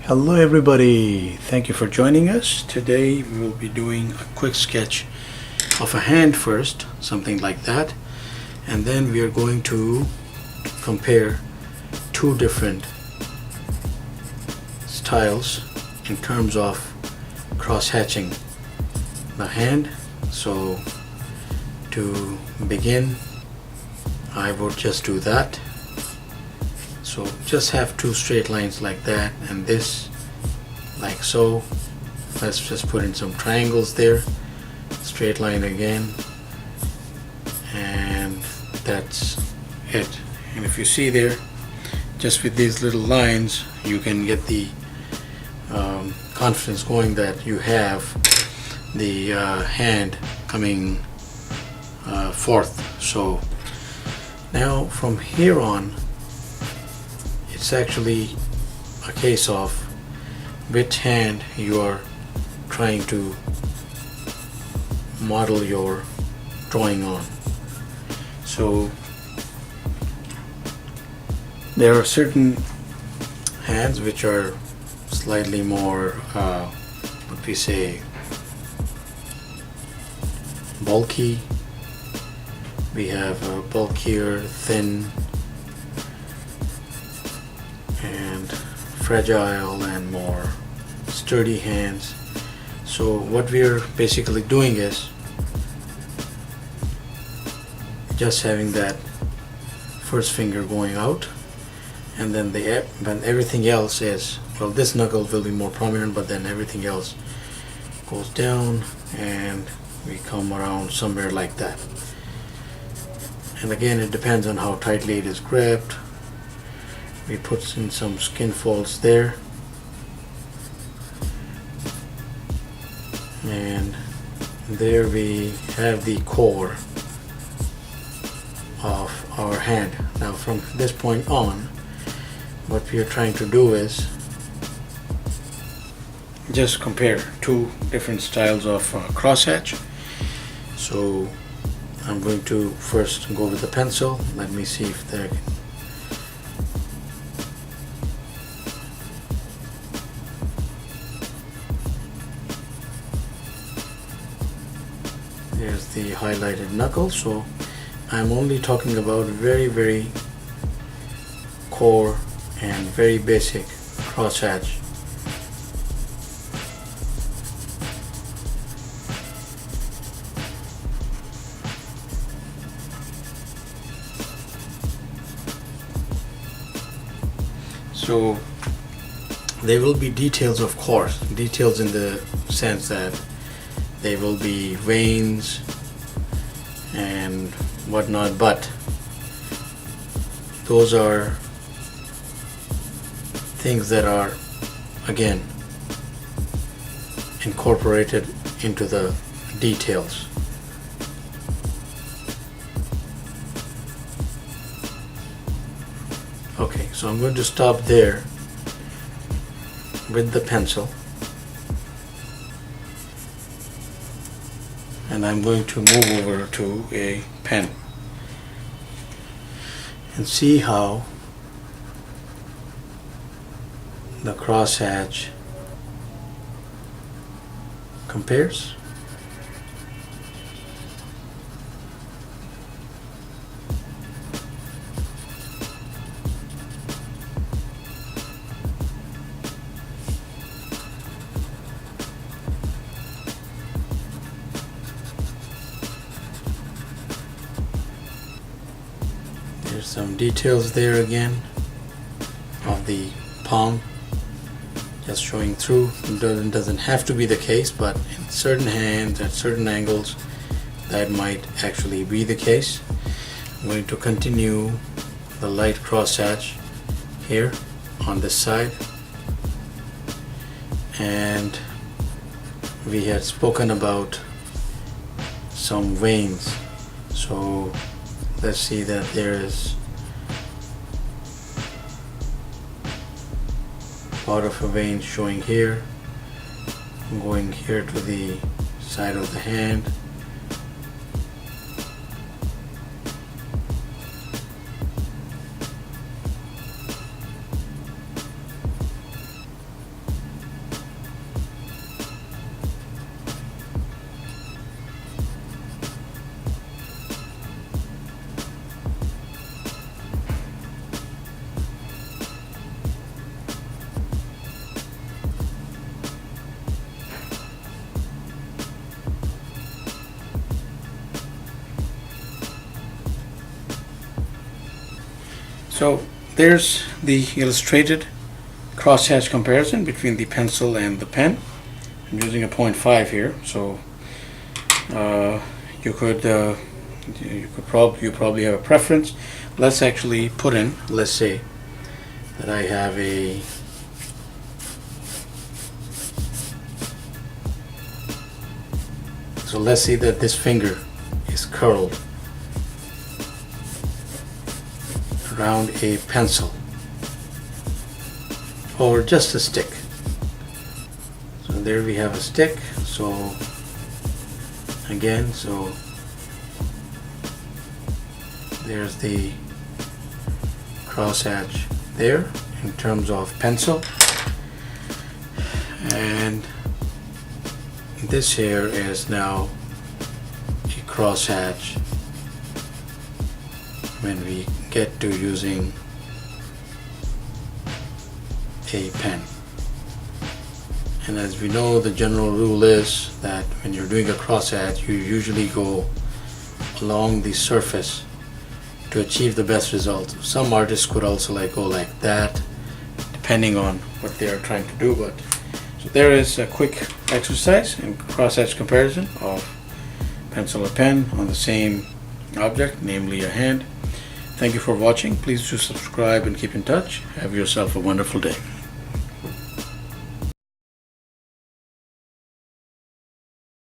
Hello everybody, thank you for joining us. Today we will be doing a quick sketch of a hand first, something like that, and then we are going to compare two different styles in terms of cross-hatching the hand. So to begin, I would just do that. So just have two straight lines like that, and this like so. Let's just put in some triangles there, straight line again, and that's it. And if you see there, just with these little lines you can get the confidence going that you have the hand coming forth. So now from here on, it's actually a case of which hand you are trying to model your drawing on. So there are certain hands which are slightly more what we say bulky. We have a bulkier, thin, and fragile and more sturdy hands. So what we're basically doing is just having that first finger going out, and then when everything else is, well, this knuckle will be more prominent, but then everything else goes down and we come around somewhere like that. And again, it depends on how tightly it is grabbed. We put in some skin folds there, and there we have the core of our hand. Now from this point on, what we are trying to do is just compare two different styles of crosshatch. So I'm going to first go with the pencil. Let me see if there can. There's the highlighted knuckle. So I'm only talking about very core and very basic crosshatch. So there will be details, of course, details in the sense that there will be veins and whatnot, but those are things that are again incorporated into the details. Okay, so I'm going to stop there with the pencil, and I'm going to move over to a pen and see how the crosshatch compares. There's some details there again of the palm just showing through. It doesn't have to be the case, but in certain hands at certain angles that might actually be the case. I'm going to continue the light crosshatch here on this side, and we had spoken about some veins. So let's see that there is part of a vein showing here. I'm going here to the side of the hand. So there's the illustrated crosshatch comparison between the pencil and the pen. I'm using a 0.5 here, so you probably have a preference. Let's actually put in, let's say that I have a so let's say that this finger is curled around a pencil or just a stick. So there we have a stick. So again, so there's the crosshatch there in terms of pencil, and this here is now a crosshatch when we get to using a pen. And as we know, the general rule is that when you're doing a crosshatch, you usually go along the surface to achieve the best result. Some artists could also go like that, depending on what they are trying to do. But so there is a quick exercise in crosshatch comparison of pencil or pen on the same object, namely a hand. Thank you for watching. Please do subscribe and keep in touch. Have yourself a wonderful day.